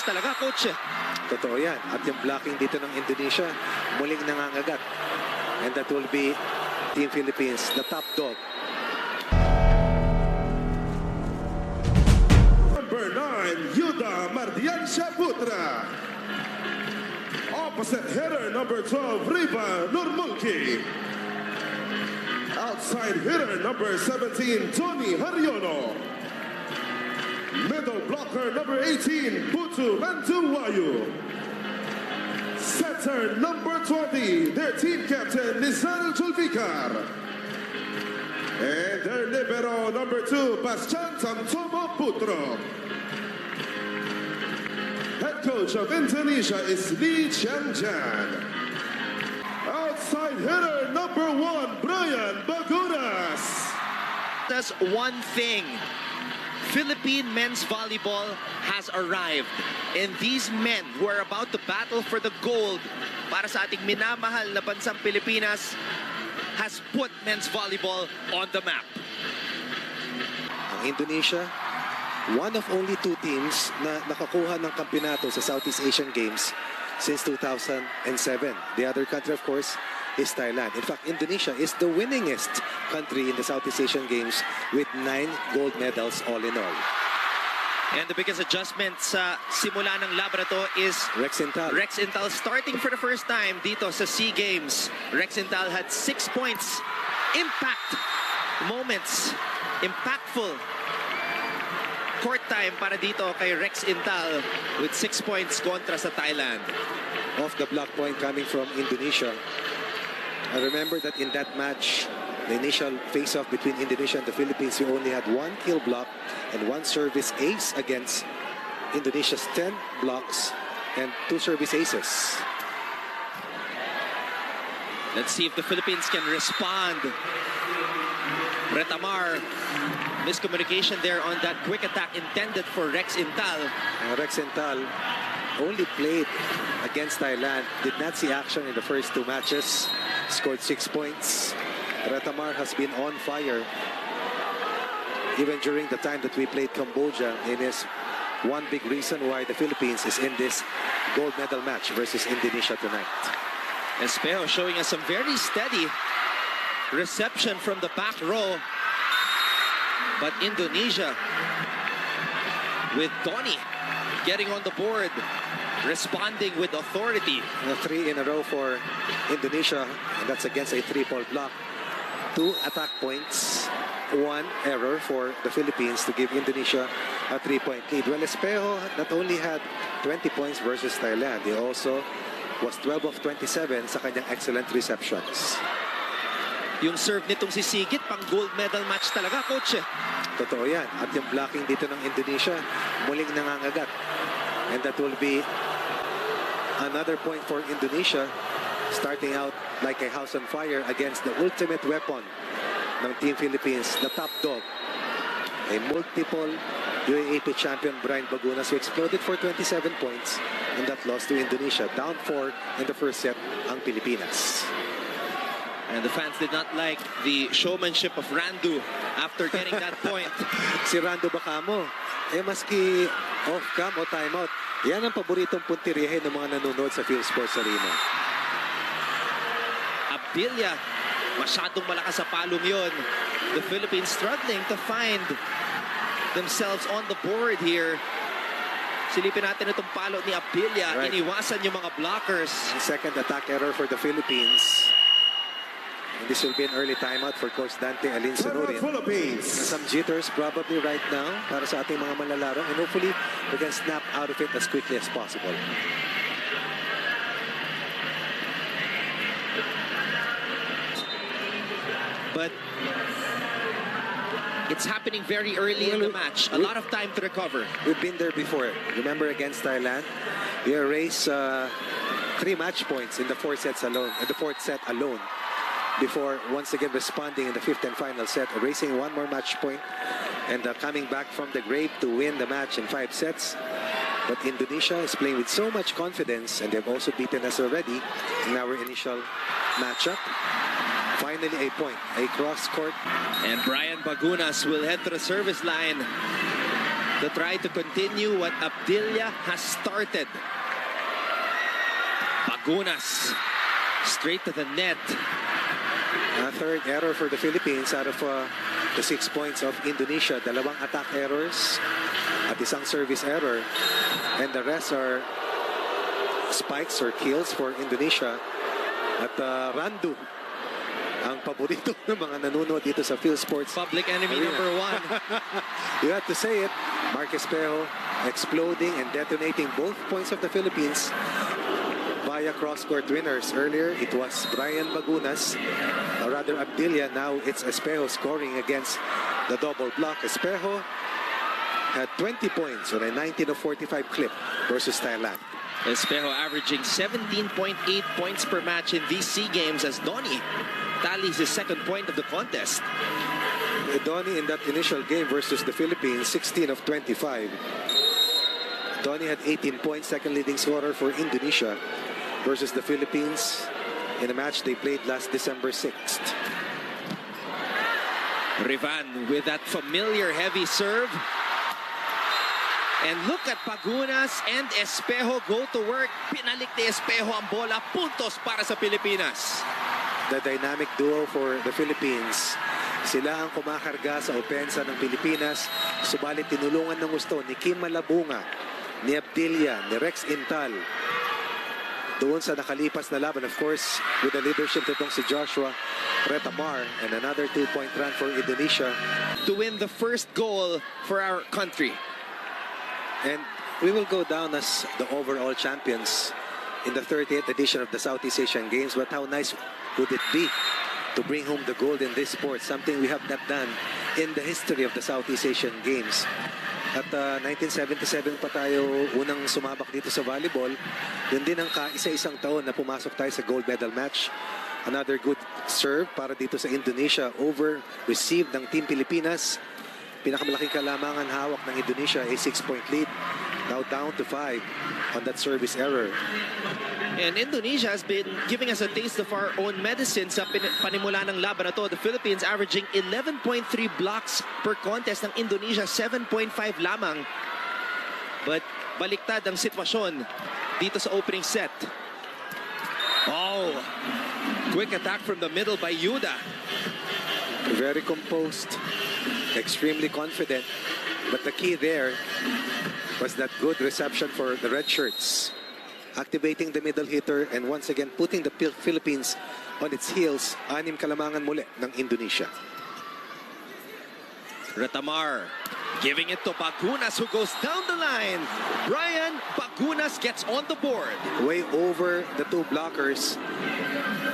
Talaga, coach. Totoo yan. At yung blocking dito ng Indonesia, muling nangangagat. And that will be Team Philippines, the top dog. Number 9, Yuda Mardiansya Putra. Opposite hitter, number 12, Riva Nurmulki. Outside hitter, number 17, DONI HARYONO. Middle blocker, number 18, Putu Mantuwayu. Center, number 20, their team captain, Nizal Julfikar. And their libero, number 2, Bastian Tamtomo Putro. Head coach of Indonesia is Lee Chiangjan. Outside hitter, number 1, Brian Bagunas. That's one thing. Philippine men's volleyball has arrived. And these men who are about to battle for the gold para sa ating minamahal na bansang Pilipinas has put men's volleyball on the map. Ang Indonesia, one of only 2 teams na nakakuha ng kampeonato sa Southeast Asian Games since 2007. The other country, of course, is Thailand. In fact, Indonesia is the winningest country in the Southeast Asian Games with 9 gold medals all in all. And the biggest adjustment sa simula ng laban na to is Rex Intal starting for the first time dito sa SEA Games. Rex Intal had 6 points. Impact moments. Impactful court time para dito kay Rex Intal with 6 points kontra sa Thailand. Off the block point coming from Indonesia. I remember that in that match, the initial face-off between Indonesia and the Philippines, we only had 1 kill block and 1 service ace against Indonesia's 10 blocks and 2 service aces. Let's see if the Philippines can respond. Retamar, miscommunication there on that quick attack intended for Rex Intal. Rex Intal only played against Thailand, did not see action in the first 2 matches, scored 6 points. Retamar has been on fire even during the time that we played Cambodia, and is one big reason why the Philippines is in this gold medal match versus Indonesia tonight. Espejo showing us some very steady reception from the back row. But Indonesia with DONI getting on the board, responding with authority. 3 in a row for Indonesia, and that's against a 3-ball block. 2 attack points, 1 error for the Philippines to give Indonesia a 3-point lead. Well, Espejo not only had 20 points versus Thailand, he also was 12 of 27 sa kanyang excellent receptions. Yung serve nitong si Sigit, pang gold medal match talaga, coach. Totoo yan. At yung blocking dito ng Indonesia, muling nangangagat. And that will be another point for Indonesia, starting out like a house on fire against the ultimate weapon ng Team Philippines, the top dog, a multiple UAAP champion Brian Bagunas, who exploded for 27 points in that loss to Indonesia. Down 4 in the first set ang Pilipinas. And the fans did not like the showmanship of Randu after getting that point. Si Rando Bacamo, maski off-cam o timeout, yan ang paboritong puntiryahin ng mga nanonood sa Phil Sports Arena. Abilia, masyadong malakas sa palong yun. The Philippines struggling to find themselves on the board here. Silipin natin itong palo ni Abilia. Right. Iniwasan yung mga blockers. Second attack error for the Philippines. And this will be an early timeout for Coach Dante Alin Sonorin. Some jitters probably right now para sa ating mga manlalaro, and hopefully we can snap out of it as quickly as possible. But it's happening very early in the match. A lot of time to recover. We've been there before. Remember against Thailand? We erased 3 match points in the 4 sets alone, in the 4th set alone, before once again responding in the 5th and final set, erasing 1 more match point, and coming back from the grave to win the match in 5 sets. But Indonesia is playing with so much confidence, and they've also beaten us already in our initial matchup. Finally, a point, a cross-court. And Brian Bagunas will head to the service line. to try to continue what Abdillah has started. Bagunas straight to the net. A third error for the Philippines out of the 6 points of Indonesia. Dalawang attack errors at isang service error. And the rest are spikes or kills for Indonesia. At Randu, ang paborito ng mga nanonood dito sa Phil Sports. Public enemy Arena. number 1. You have to say it. Mark Espejo exploding and detonating both points of the Philippines via cross-court winners. Earlier, it was Brian Bagunas, or rather Abdillah. Now it's Espejo scoring against the double block. Espejo had 20 points on a 19 of 45 clip versus Thailand. Espejo averaging 17.8 points per match in these SEA Games as Doni tallies his second point of the contest. Doni in that initial game versus the Philippines, 16 of 25. Doni had 18 points, second leading scorer for Indonesia versus the Philippines in a match they played last December 6th. Rivan with that familiar heavy serve. And look at Bagunas and Espejo go to work. Pinalik ni Espejo ang bola. Puntos para sa Pilipinas. The dynamic duo for the Philippines. Sila ang kumakarga sa opensa ng Pilipinas. Subalit tinulungan ng gusto ni Kim Malabunga, ni Abdillah, ni Rex Intal. Doon sa nakalipas na laban, of course, with the leadership nitong si Joshua Retamar, and another 2-point run for Indonesia. To win the first goal for our country. And we will go down as the overall champions in the 38th edition of the Southeast Asian Games. But how nice would it be to bring home the gold in this sport? Something we have not done in the history of the Southeast Asian Games. At 1977 pa tayo unang sumabak dito sa volleyball. Yun din ang kaisa-isang taon na pumasok tayo sa gold medal match. Another good serve para dito sa Indonesia. Over received ng Team Pilipinas. Pinakamalaking kalamangan hawak ng Indonesia, a 6-point lead. Now down to 5 on that service error. And Indonesia has been giving us a taste of our own medicine sa panimula ng laban na to. The Philippines averaging 11.3 blocks per contest, ng Indonesia 7.5 lamang. But baliktad ang sitwasyon dito sa opening set. Oh, quick attack from the middle by Yuda. Very composed, extremely confident. But the key there was that good reception for the red shirts. Activating the middle hitter and once again putting the Philippines on its heels. 6 kalamangan muli ng Indonesia. Retamar giving it to Bagunas, who goes down the line. Brian Bagunas gets on the board. Way over the two blockers.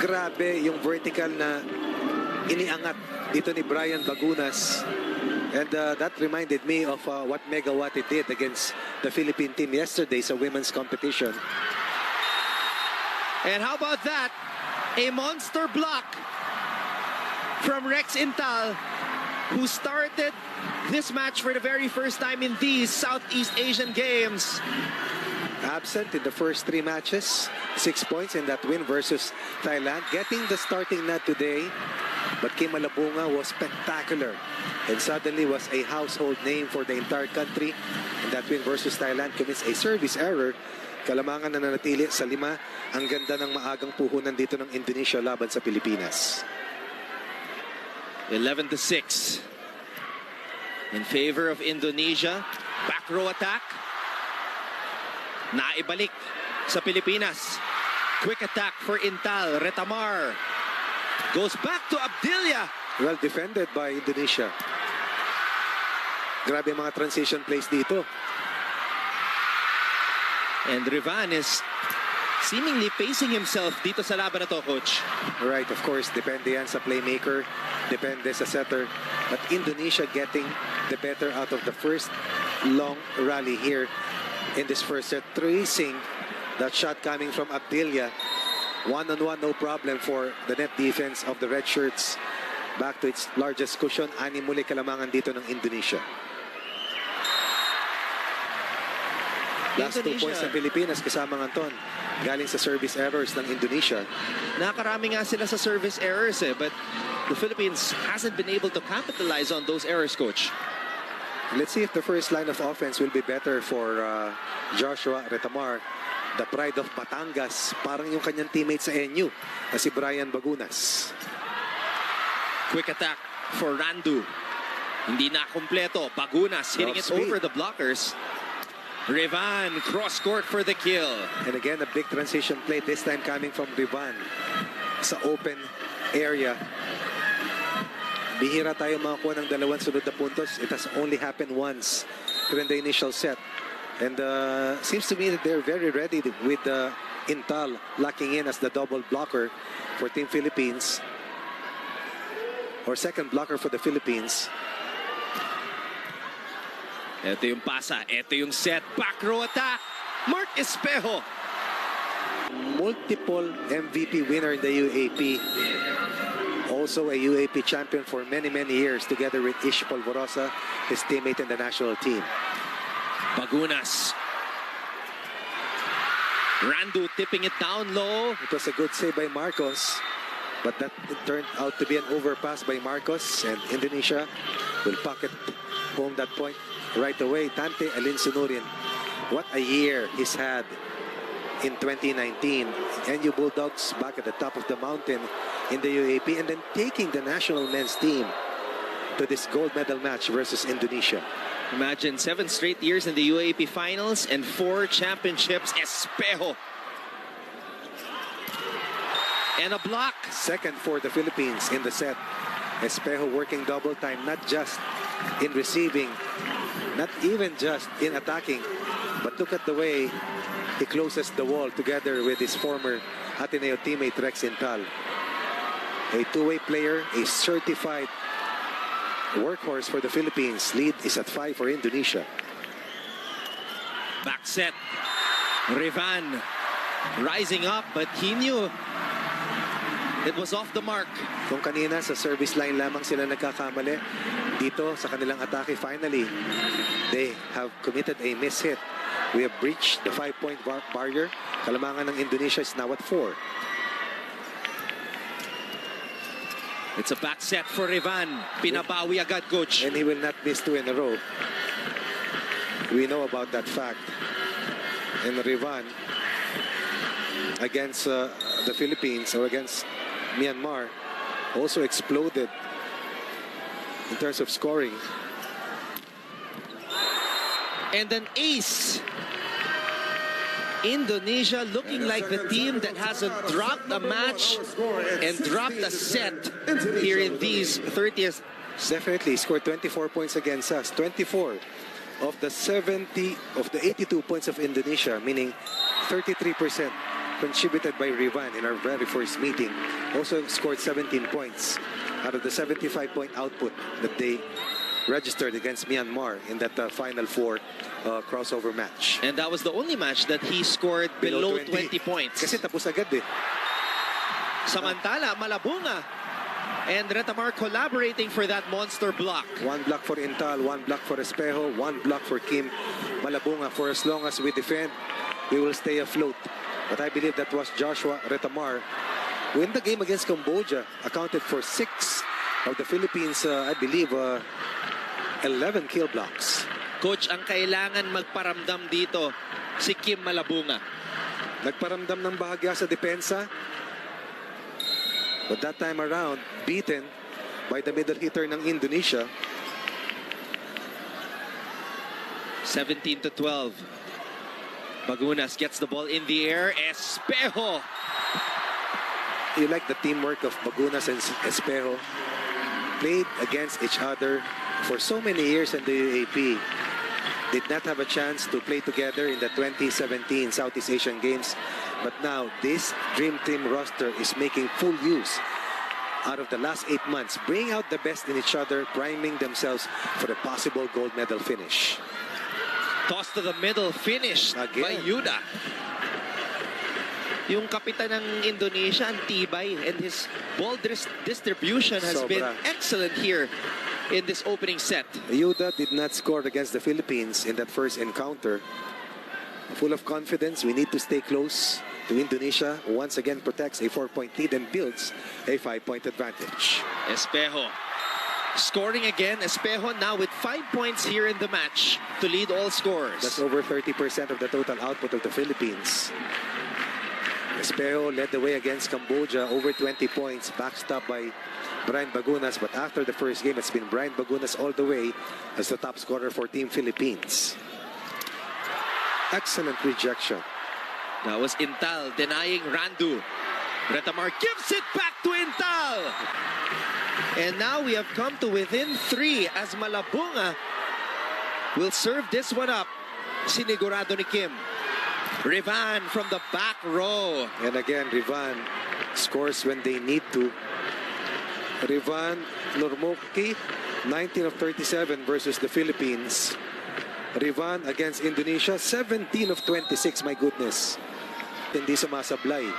Grabe yung vertical na iniangat dito ni Brian Bagunas. And that reminded me of what MELAWAN did against the Philippine team yesterday sa women's competition. And how about that? A monster block from Rex Intal, who started this match for the very first time in these Southeast Asian Games. Absent in the first 3 matches. 6 points in that win versus Thailand. Getting the starting nod today. But Kim Malabunga was spectacular and suddenly was a household name for the entire country. In that win versus Thailand, commits a service error. Kalamangan na nanatili sa 5. Ang ganda ng maagang puhunan dito ng Indonesia laban sa Pilipinas. 11-6 in favor of Indonesia. Back row attack. Naibalik sa Pilipinas. Quick attack for Intal. Retamar goes back to Abdillah. Well defended by Indonesia. Grabe mga transition plays dito. And Rivan is seemingly pacing himself dito sa laban na to, Coach. Right, of course, depende yan sa playmaker, depende sa setter. But Indonesia getting the better out of the first long rally here in this first set. Tracing that shot coming from Abdillah. One-on-one, no problem for the net defense of the red shirts. Back to its largest cushion. 6 muli kalamangan dito ng Indonesia. Last 2 points ng Pilipinas kasama ng Anton. Galing sa service errors ng Indonesia. Nakarami nga sila sa service errors but the Philippines hasn't been able to capitalize on those errors, Coach. Let's see if the first line of offense will be better for Joshua Retamar, the pride of Batangas. Parang yung kanyang teammate sa NU na si Brian Bagunas. Quick attack for Randu. Hindi na kompleto. Bagunas hitting it over the blockers. Rivan cross court for the kill. And again, a big transition play, this time coming from Rivan sa open area. Bihira tayo makakuha ng dalawang sunod na puntos. It has only happened once during the initial set. And seems to me that they're very ready with Intal locking in as the double blocker for Team Philippines. Or second blocker for the Philippines. Ito yung pasa. Ito yung set. Back row attack. Mark Espejo. Multiple MVP winner in the UAP. Also a UAP champion for many years together with Ish Polvorosa, his teammate in the national team. Bagunas. Randu tipping it down low. It was a good save by Marcos, but that turned out to be an overpass by Marcos, and Indonesia will pocket home that point right away. Tante Alin Sunurin, what a year he's had in 2019. NU Bulldogs back at the top of the mountain in the UAP, and then taking the national men's team to this gold medal match versus Indonesia. Imagine 7 straight years in the UAP finals and 4 championships. Espejo. And a block. Second for the Philippines in the set. Espejo working double time, not just in receiving, not even just in attacking, but look at the way he closes the wall together with his former Ateneo teammate Rex Intal. A two-way player, a certified workhorse for the Philippines. Lead is at 5 for Indonesia. Back set. Rivan rising up, but he knew it was off the mark. Kung kanina sa service line lamang sila nagkakamali, dito sa kanilang atake, finally they have committed a miss hit. We have breached the 5-point barrier. Kalamangan ng Indonesia is now at 4. It's a back set for Rivan. Pinabawi agad, coach. And he will not miss 2 in a row. We know about that fact. And Rivan against the Philippines or against Myanmar also exploded in terms of scoring. And an ace. Indonesia looking like the team that hasn't dropped a match and dropped a set here in these 30th. Definitely scored 24 points against us. 24 of the 82 points of Indonesia, meaning 33% contributed by Rivan in our very first meeting. Also scored 17 points out of the 75-point output that they registered against Myanmar in that Final Four crossover match. And that was the only match that he scored below 20 points. Kasi tapos agad eh. Samantala, Malabunga and Retamar collaborating for that monster block. 1 block for Intal, 1 block for Espejo, 1 block for Kim Malabunga. For as long as we defend, we will stay afloat. But I believe that was Joshua Retamar, who in the game against Cambodia accounted for 6 of the Philippines, I believe, 11 kill blocks. Coach, ang kailangan magparamdam dito si Kim Malabunga. Nagparamdam ng bahagya sa depensa. But that time around, beaten by the middle hitter ng Indonesia. 17-12. Bagunas gets the ball in the air. Espejo. You like the teamwork of Bagunas and Espejo. Played against each other for so many years in the UAP. Did not have a chance to play together in the 2017 Southeast Asian Games. But now, this Dream Team roster is making full use out of the last 8 months. Bring out the best in each other, priming themselves for a possible gold medal finish. Toss to the middle, finished by Yuda. Yung kapitan ng Indonesia, ang tibay, and his ball distribution has been excellent here in this opening set. Yuda did not score against the Philippines in that first encounter. Full of confidence, we need to stay close to Indonesia. Once again protects a 4-point lead and builds a 5-point advantage. Espejo Scoring again, Espejo now with 5 points here in the match to lead all scores. That's over 30% of the total output of the Philippines. Espejo led the way against Cambodia, over 20 points, backstop by Brian Bagunas. But after the first game, it's been Brian Bagunas all the way as the top scorer for Team Philippines. Excellent rejection. That was Intal denying Randu. Retamar gives it back to Intal. And now we have come to within 3 as Malabunga will serve this one up. Sinigurado ni Kim. Rivan from the back row. And again, Rivan scores when they need to. Rivan Lormoki, 19 of 37 versus the Philippines. Rivan against Indonesia, 17 of 26. My goodness. Hindi sumasablay.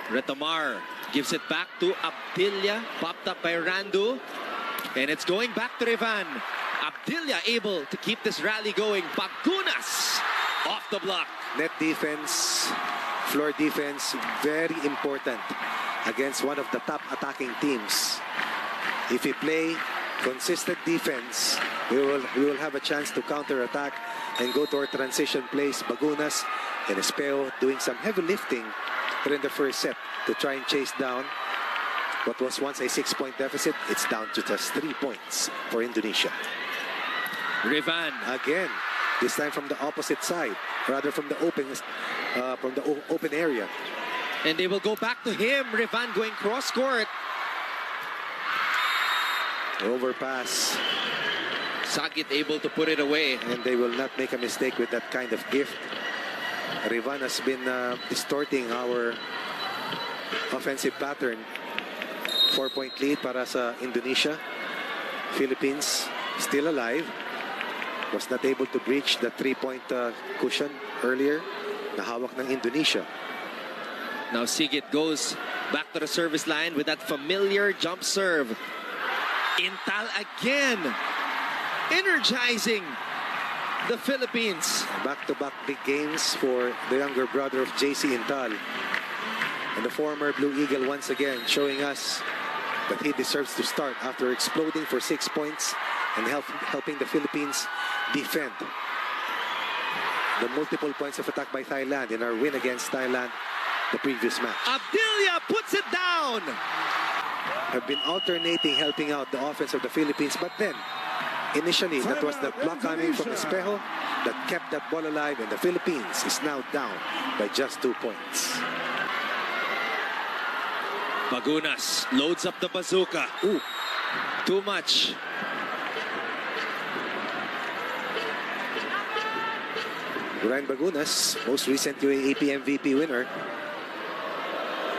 Retamar gives it back to Abdilla, popped up by Randu. And it's going back to Rivan. Abdilla able to keep this rally going. Bagunas off the block. Net defense, floor defense, very important against one of the top attacking teams. If we play consistent defense, we will have a chance to counter-attack and go to our transition plays. Bagunas and Espejo doing some heavy lifting in the first set to try and chase down what was once a 6-point deficit. It's down to just 3 points for Indonesia. Rivan Again, this time from the opposite side, rather from the open area. and they will go back to him. Rivan going cross court. Overpass. Sagit able to put it away. And they will not make a mistake with that kind of gift. Rivan has been distorting our offensive pattern. 4-point lead para sa Indonesia. Philippines still alive. Was not able to breach the 3-point cushion earlier. Nahawak ng Indonesia. Now Sigit goes back to the service line with that familiar jump serve. Intal again. Energizing the Philippines. Back-to-back big games for the younger brother of JC Intal. And the former Blue Eagle once again showing us that he deserves to start after exploding for 6 points and helping the Philippines defend the multiple points of attack by Thailand in our win against Thailand the previous match. Abdilla puts it down. Have been alternating, helping out the offense of the Philippines, but then initially that was the block coming from Espejo that kept that ball alive, and the Philippines is now down by just 2 points. Bagunas loads up the bazooka. Ooh, Too much. Brian Bagunas, most recent UAAP MVP winner,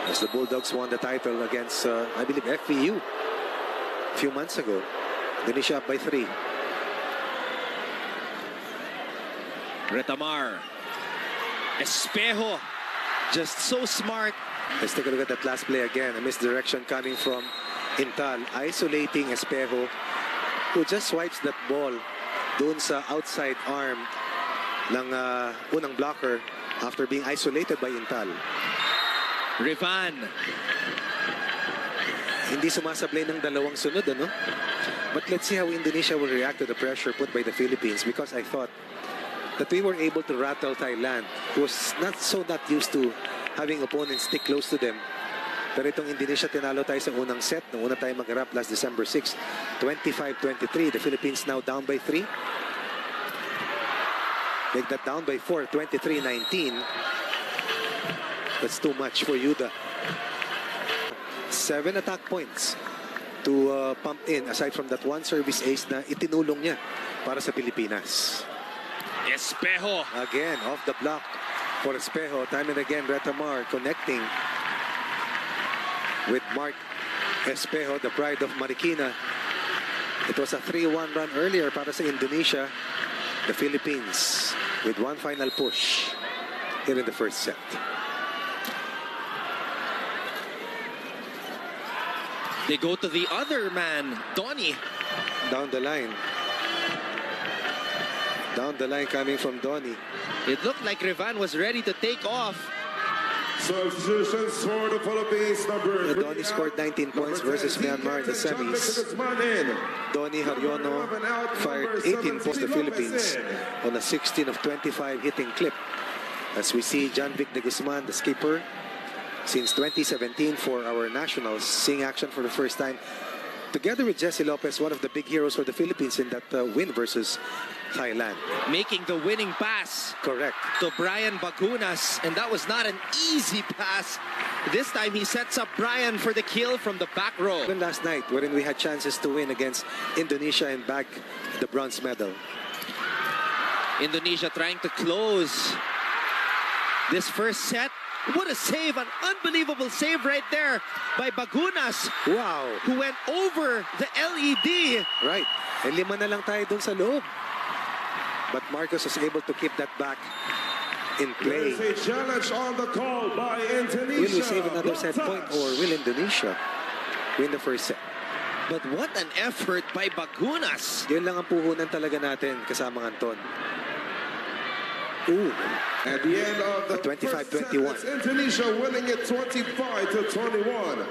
as the Bulldogs won the title against, I believe, FPU a few months ago. Indonesia up by 3. Retamar. Espejo. Just so smart. Let's take a look at that last play again. A misdirection coming from Intal, isolating Espejo, who just swipes that ball doon sa outside arm ng unang blocker after being isolated by Intal. Rivan. Hindi sumasablay ng dalawang sunod, ano? But let's see how Indonesia will react to the pressure put by the Philippines, because I thought that we were able to rattle Thailand, who was not used to having opponents stick close to them. Pero itong Indonesia, tinalo tayo sa unang set. Nung una tayo mag-harap last December 6, 25-23. The Philippines now down by 3. Make that down by 4, 23-19. That's too much for Yuda. 7 attack points to pump in, aside from that one service ace na itinulong niya para sa Pilipinas. Espejo. Again, off the block for Espejo. Time and again, Retamar connecting with Mark Espejo, the pride of Marikina. It was a 3-1 run earlier para sa Indonesia. The Philippines with one final push here in the first set. They go to the other man, DONI. Down the line. Down the line coming from DONI. It looked like Rivan was ready to take off. Substitutions for the Philippines, number 3 Doni scored 19 points versus Myanmar in the semis. Doni Haryono fired 18 points to the Philippines on a 16 of 25 hitting clip. As we see John Vic de Guzman, the skipper, since 2017 for our nationals, seeing action for the first time. Together with Jesse Lopez, one of the big heroes for the Philippines in that win versus Thailand. Making the winning pass Correct. to Brian Bagunas, and that was not an easy pass. This time he sets up Brian for the kill from the back row. Even last night, wherein we had chances to win against Indonesia and bag the bronze medal. Indonesia trying to close this first set. What a save, an unbelievable save right there by Bagunas, Wow! who went over the LED. Right. Eh, 5 na lang tayo dun sa loob. But Marcos was able to keep that back in play. There's a challenge on the call by Indonesia. Will we save another set Block point touch. or will Indonesia win the first set? But what an effort by Bagunas. Yun lang ang puhunan talaga natin kasama ng Anton. Ooh. At the end of the 25-21. first set, it's Indonesia winning it 25-21.